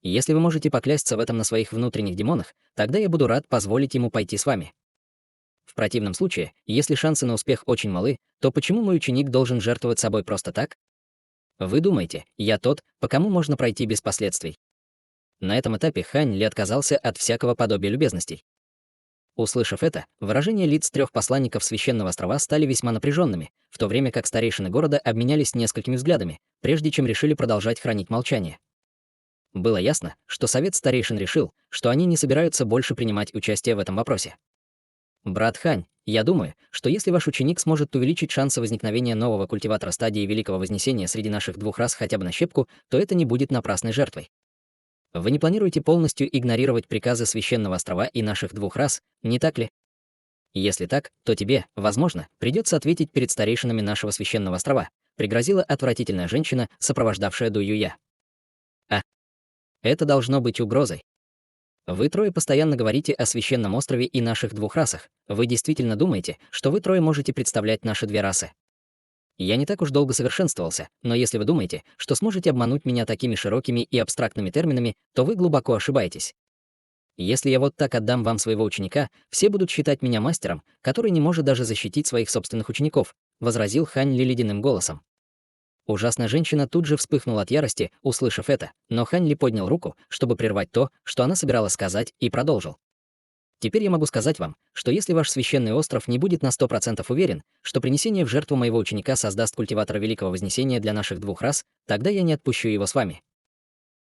Speaker 1: Если вы можете поклясться в этом на своих внутренних демонах, тогда я буду рад позволить ему пойти с вами. В противном случае, если шансы на успех очень малы, то почему мой ученик должен жертвовать собой просто так? Вы думаете, я тот, по кому можно пройти без последствий? На этом этапе Хань Ли отказался от всякого подобия любезностей. Услышав это, выражения лиц 3 посланников Священного острова стали весьма напряженными, в то время как старейшины города обменялись несколькими взглядами, прежде чем решили продолжать хранить молчание. Было ясно, что Совет старейшин решил, что они не собираются больше принимать участие в этом вопросе. Брат Хань, я думаю, что если ваш ученик сможет увеличить шансы возникновения нового культиватора стадии Великого Вознесения среди наших двух рас хотя бы на щепку, то это не будет напрасной жертвой. Вы не планируете полностью игнорировать приказы Священного острова и наших двух рас, не так ли? Если так, то тебе, возможно, придется ответить перед старейшинами нашего Священного острова, пригрозила отвратительная женщина, сопровождавшая Дуюя. Это должно быть угрозой. Вы трое постоянно говорите о Священном острове и наших двух расах. Вы действительно думаете, что вы трое можете представлять наши две расы? Я не так уж долго совершенствовался, но если вы думаете, что сможете обмануть меня такими широкими и абстрактными терминами, то вы глубоко ошибаетесь. Если я вот так отдам вам своего ученика, все будут считать меня мастером, который не может даже защитить своих собственных учеников, возразил Хань Ли ледяным голосом. Ужасная женщина тут же вспыхнула от ярости, услышав это, но Хань Ли поднял руку, чтобы прервать то, что она собиралась сказать, и продолжил. Теперь я могу сказать вам, что если ваш Священный остров не будет на 100% уверен, что принесение в жертву моего ученика создаст культиватора Великого Вознесения для наших двух рас, тогда я не отпущу его с вами.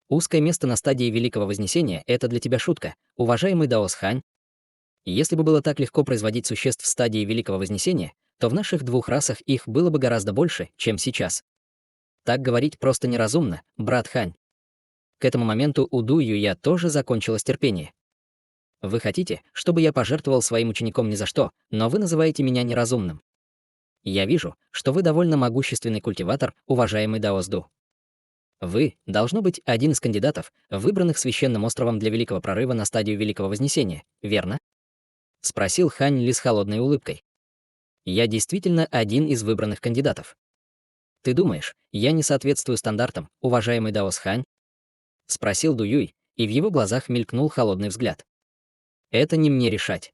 Speaker 1: Узкое место на стадии Великого Вознесения — это для тебя шутка, уважаемый Даос Хань. Если бы было так легко производить существ в стадии Великого Вознесения, то в наших двух расах их было бы гораздо больше, чем сейчас. Так говорить просто неразумно, брат Хань. К этому моменту у Дуюя тоже закончилось терпение. Вы хотите, чтобы я пожертвовал своим учеником ни за что, но вы называете меня неразумным. Я вижу, что вы довольно могущественный культиватор, уважаемый Даос Ду. Вы, должно быть, один из кандидатов, выбранных Священным островом для Великого прорыва на стадию Великого Вознесения, верно? Спросил Хань Ли с холодной улыбкой. Я действительно один из выбранных кандидатов. Ты думаешь, я не соответствую стандартам, уважаемый Даос Хань? Спросил Дуюй, и в его глазах мелькнул холодный взгляд. Это не мне решать.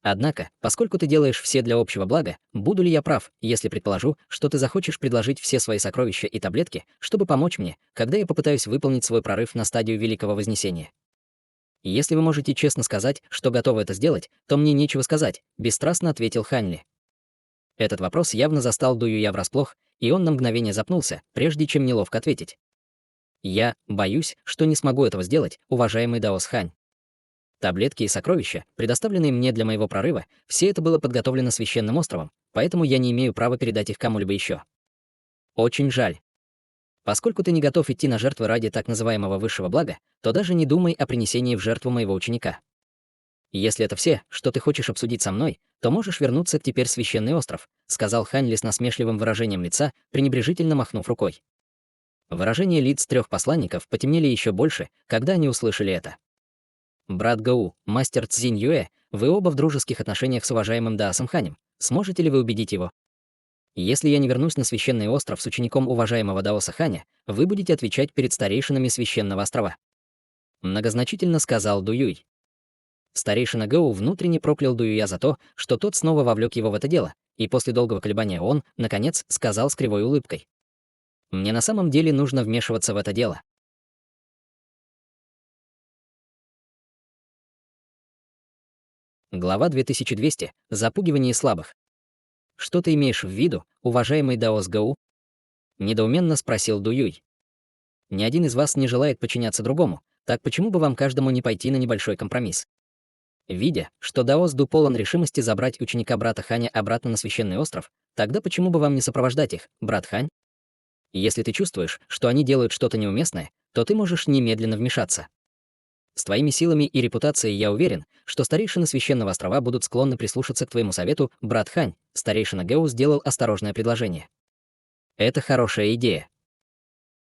Speaker 1: Однако, поскольку ты делаешь все для общего блага, буду ли я прав, если предположу, что ты захочешь предложить все свои сокровища и таблетки, чтобы помочь мне, когда я попытаюсь выполнить свой прорыв на стадию Великого Вознесения? «Если вы можете честно сказать, что готовы это сделать, то мне нечего сказать», — бесстрастно ответил Хань Ли. Этот вопрос явно застал Ду Юя врасплох, и он на мгновение запнулся, прежде чем неловко ответить. «Я боюсь, что не смогу этого сделать, уважаемый Даос Хань. Таблетки и сокровища, предоставленные мне для моего прорыва, все это было подготовлено священным островом, поэтому я не имею права передать их кому-либо еще. Очень жаль. Поскольку ты не готов идти на жертвы ради так называемого высшего блага, то даже не думай о принесении в жертву моего ученика. Если это все, что ты хочешь обсудить со мной, то можешь вернуться к теперь священный остров», сказал Хань Ли с насмешливым выражением лица, пренебрежительно махнув рукой. Выражения лиц трех посланников потемнели еще больше, когда они услышали это. «Брат Гау, мастер Цзинь Юэ, вы оба в дружеских отношениях с уважаемым Даосом Ханем. Сможете ли вы убедить его? Если я не вернусь на священный остров с учеником уважаемого Даоса Ханя, вы будете отвечать перед старейшинами священного острова», многозначительно сказал Дуюй. Старейшина Гау внутренне проклял Дуюя за то, что тот снова вовлек его в это дело, и после долгого колебания он, наконец, сказал с кривой улыбкой: «Мне на самом деле нужно вмешиваться в это дело». Глава 2200. Запугивание слабых. «Что ты имеешь в виду, уважаемый Даос Гау?» — недоуменно спросил Дуюй. «Ни один из вас не желает подчиняться другому, так почему бы вам каждому не пойти на небольшой компромисс?» Видя, что Даос Ду полон решимости забрать ученика брата Ханя обратно на священный остров, тогда почему бы вам не сопровождать их, брат Хань? Если ты чувствуешь, что они делают что-то неуместное, то ты можешь немедленно вмешаться. С твоими силами и репутацией я уверен, что старейшины священного острова будут склонны прислушаться к твоему совету, брат Хань. Старейшина Гэу сделал осторожное предложение. Это хорошая идея.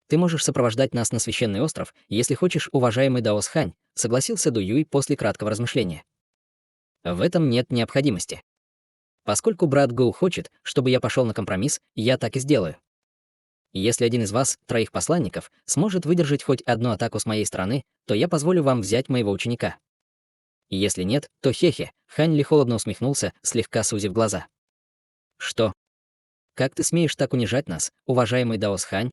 Speaker 1: Ты можешь сопровождать нас на священный остров, если хочешь, уважаемый Даос Хань, согласился Ду Юй после краткого размышления. В этом нет необходимости. Поскольку брат Гоу хочет, чтобы я пошел на компромисс, я так и сделаю. Если один из вас, троих посланников, сможет выдержать хоть одну атаку с моей стороны, то я позволю вам взять моего ученика. Если нет, то хе-хе, Хань Ли холодно усмехнулся, слегка сузив глаза. Что? Как ты смеешь так унижать нас, уважаемый Даос Хань?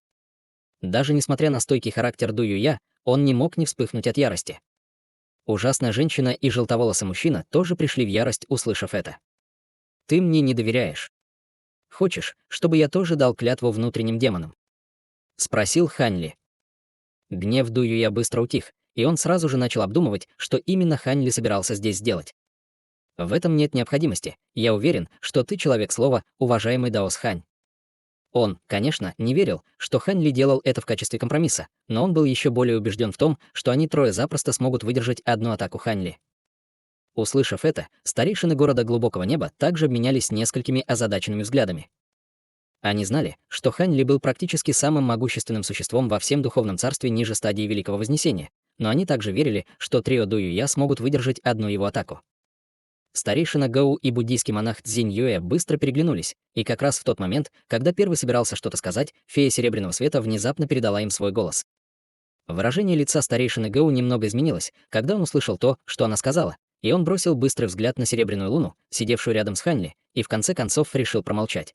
Speaker 1: Даже несмотря на стойкий характер Ду Юя, он не мог не вспыхнуть от ярости. Ужасная женщина и желтоволосый мужчина тоже пришли в ярость, услышав это. Ты мне не доверяешь. Хочешь, чтобы я тоже дал клятву внутренним демонам? Спросил Хань Ли. Гнев Ду Юя быстро утих, и он сразу же начал обдумывать, что именно Хань Ли собирался здесь сделать. В этом нет необходимости. Я уверен, что ты человек слова, уважаемый Даос Хань. Он, конечно, не верил, что Хань Ли делал это в качестве компромисса, но он был еще более убежден в том, что они трое запросто смогут выдержать одну атаку Хань Ли. Услышав это, старейшины города Глубокого Неба также обменялись несколькими озадаченными взглядами. Они знали, что Хань Ли был практически самым могущественным существом во всем духовном царстве ниже стадии Великого Вознесения, но они также верили, что трио Ду Юя смогут выдержать одну его атаку. Старейшина Гау и буддийский монах Цзинь Юэ быстро переглянулись, и как раз в тот момент, когда первый собирался что-то сказать, фея Серебряного Света внезапно передала им свой голос. Выражение лица старейшины Гау немного изменилось, когда он услышал то, что она сказала, и он бросил быстрый взгляд на Серебряную Луну, сидевшую рядом с Хань Ли, и в конце концов решил промолчать.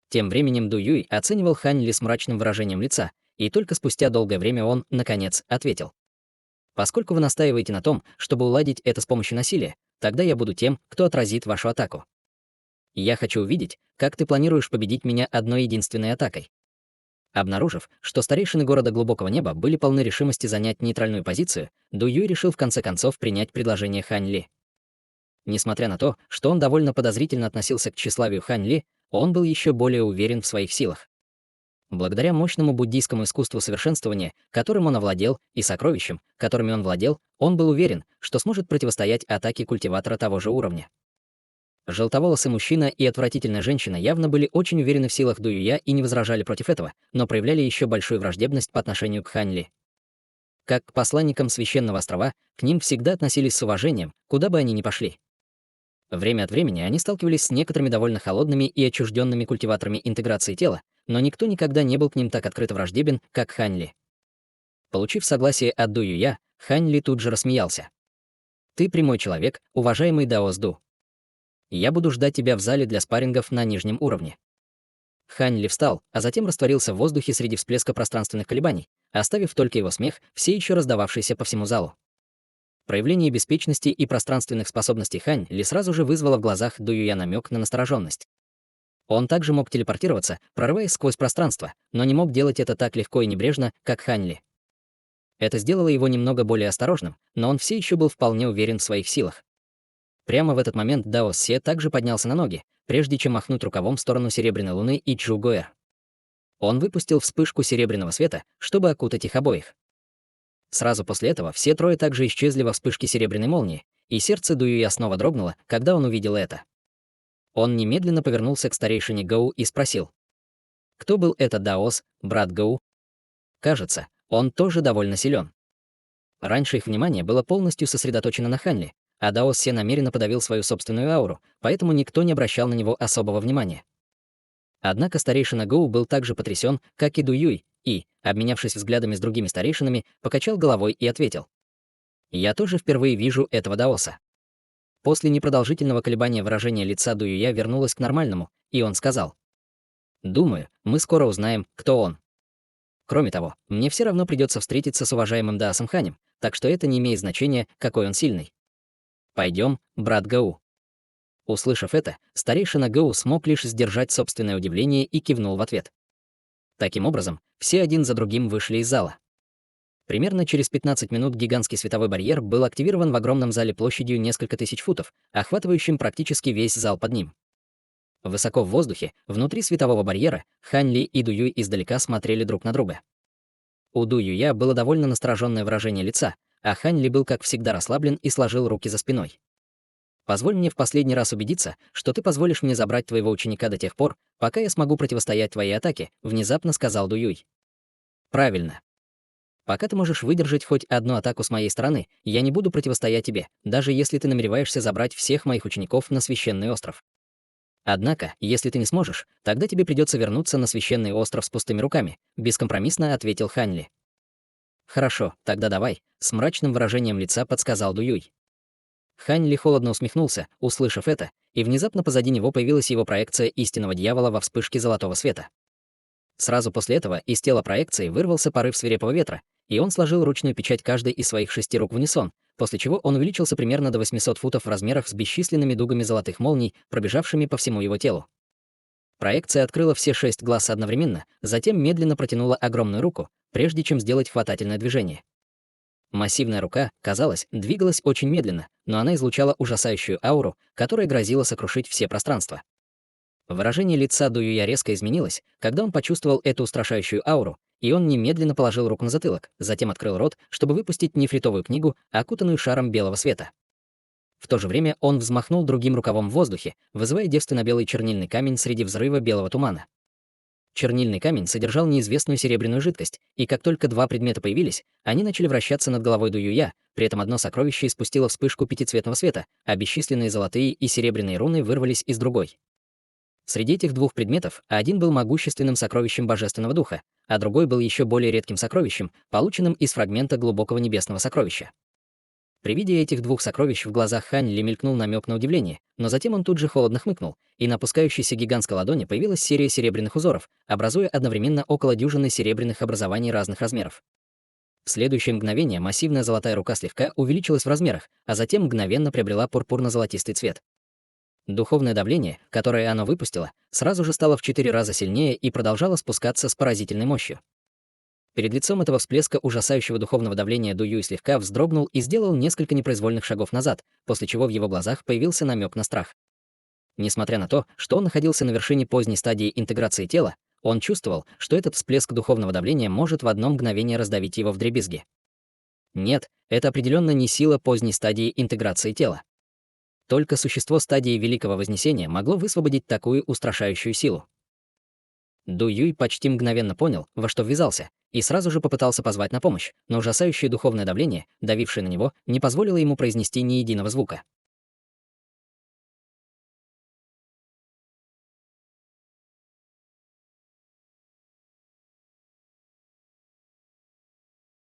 Speaker 1: Тем временем Ду Юй оценивал Хань Ли с мрачным выражением лица, и только спустя долгое время он, наконец, ответил. «Поскольку вы настаиваете на том, чтобы уладить это с помощью насилия, тогда я буду тем, кто отразит вашу атаку. Я хочу увидеть, как ты планируешь победить меня одной единственной атакой». Обнаружив, что старейшины города Глубокого Неба были полны решимости занять нейтральную позицию, Ду Юй решил в конце концов принять предложение Хань Ли. Несмотря на то, что он довольно подозрительно относился к тщеславию Хань Ли, он был еще более уверен в своих силах. Благодаря мощному буддийскому искусству совершенствования, которым он овладел, и сокровищам, которыми он владел, он был уверен, что сможет противостоять атаке культиватора того же уровня. Желтоволосый мужчина и отвратительная женщина явно были очень уверены в силах Ду Юя и не возражали против этого, но проявляли еще большую враждебность по отношению к Хань Ли. Как к посланникам Священного острова, к ним всегда относились с уважением, куда бы они ни пошли. Время от времени они сталкивались с некоторыми довольно холодными и отчужденными культиваторами интеграции тела, но никто никогда не был к ним так открыто враждебен, как Хань Ли. Получив согласие от Ду Юя, Хань Ли тут же рассмеялся. «Ты прямой человек, уважаемый Даос Ду. Я буду ждать тебя в зале для спаррингов на нижнем уровне». Хань Ли встал, а затем растворился в воздухе среди всплеска пространственных колебаний, оставив только его смех, все еще раздававшийся по всему залу. Проявление беспечности и пространственных способностей Хань Ли сразу же вызвало в глазах Ду Юя намек на настороженность. Он также мог телепортироваться, прорываясь сквозь пространство, но не мог делать это так легко и небрежно, как Хань Ли. Это сделало его немного более осторожным, но он все еще был вполне уверен в своих силах. Прямо в этот момент Дао Се также поднялся на ноги, прежде чем махнуть рукавом в сторону Серебряной Луны и Чжу Гуэр. Он выпустил вспышку серебряного света, чтобы окутать их обоих. Сразу после этого все трое также исчезли во вспышке серебряной молнии, и сердце Ду Юя снова дрогнуло, когда он увидел это. Он немедленно повернулся к старейшине Гоу и спросил: «Кто был этот Даос, брат Гоу?» Кажется, он тоже довольно силен. Раньше их внимание было полностью сосредоточено на Хань Ли, а Даос Се намеренно подавил свою собственную ауру, поэтому никто не обращал на него особого внимания. Однако старейшина Гоу был так же потрясен, как и Ду Юй, и, обменявшись взглядами с другими старейшинами, покачал головой и ответил: «Я тоже впервые вижу этого Даоса». После непродолжительного колебания выражение лица Ду Юя вернулось к нормальному, и он сказал: «Думаю, мы скоро узнаем, кто он. Кроме того, мне все равно придется встретиться с уважаемым Даосом Ханем, так что это не имеет значения, какой он сильный. Пойдем, брат Гоу». Услышав это, старейшина Гоу смог лишь сдержать собственное удивление и кивнул в ответ. Таким образом, все один за другим вышли из зала. Примерно через 15 минут гигантский световой барьер был активирован в огромном зале площадью несколько тысяч футов, охватывающим практически весь зал под ним. Высоко в воздухе, внутри светового барьера, Хань Ли и Ду Юй издалека смотрели друг на друга. У Ду Юя было довольно настороженное выражение лица, а Хань Ли был, как всегда, расслаблен и сложил руки за спиной. «Позволь мне в последний раз убедиться, что ты позволишь мне забрать твоего ученика до тех пор, пока я смогу противостоять твоей атаке», — внезапно сказал Ду Юй. «Правильно. Пока ты можешь выдержать хоть одну атаку с моей стороны, я не буду противостоять тебе, даже если ты намереваешься забрать всех моих учеников на Священный остров. Однако, если ты не сможешь, тогда тебе придется вернуться на Священный остров с пустыми руками», — бескомпромиссно ответил Хань Ли. «Хорошо, тогда давай», — с мрачным выражением лица подсказал Ду Юй. Хань Ли холодно усмехнулся, услышав это, и внезапно позади него появилась его проекция истинного дьявола во вспышке золотого света. Сразу после этого из тела проекции вырвался порыв свирепого ветра, и он сложил ручную печать каждой из своих 6 рук в унисон, после чего он увеличился примерно до 800 футов в размерах с бесчисленными дугами золотых молний, пробежавшими по всему его телу. Проекция открыла все 6 глаз одновременно, затем медленно протянула огромную руку, прежде чем сделать хватательное движение. Массивная рука, казалось, двигалась очень медленно, но она излучала ужасающую ауру, которая грозила сокрушить все пространства. Выражение лица Ду Юя резко изменилось, когда он почувствовал эту устрашающую ауру, и он немедленно положил руку на затылок, затем открыл рот, чтобы выпустить нефритовую книгу, окутанную шаром белого света. В то же время он взмахнул другим рукавом в воздухе, вызывая девственно-белый чернильный камень среди взрыва белого тумана. Чернильный камень содержал неизвестную серебряную жидкость, и как только 2 предмета появились, они начали вращаться над головой Ду Юя, при этом одно сокровище испустило вспышку пятицветного света, а бесчисленные золотые и серебряные руны вырвались из другой. Среди этих 2 предметов один был могущественным сокровищем Божественного Духа, а другой был еще более редким сокровищем, полученным из фрагмента глубокого небесного сокровища. При виде этих 2 сокровищ в глазах Хань Ли мелькнул намек на удивление, но затем он тут же холодно хмыкнул, и на опускающейся гигантской ладони появилась серия серебряных узоров, образуя одновременно около дюжины серебряных образований разных размеров. В следующее мгновение массивная золотая рука слегка увеличилась в размерах, а затем мгновенно приобрела пурпурно-золотистый цвет. Духовное давление, которое оно выпустило, сразу же стало в 4 раза сильнее и продолжало спускаться с поразительной мощью. Перед лицом этого всплеска ужасающего духовного давления Ду Юй слегка вздрогнул и сделал несколько непроизвольных шагов назад, после чего в его глазах появился намек на страх. Несмотря на то, что он находился на вершине поздней стадии интеграции тела, он чувствовал, что этот всплеск духовного давления может в одно мгновение раздавить его вдребезги. Нет, это определенно не сила поздней стадии интеграции тела. Только существо стадии Великого Вознесения могло высвободить такую устрашающую силу. Ду Юй почти мгновенно понял, во что ввязался, и сразу же попытался позвать на помощь, но ужасающее духовное давление, давившее на него, не позволило ему произнести ни единого звука.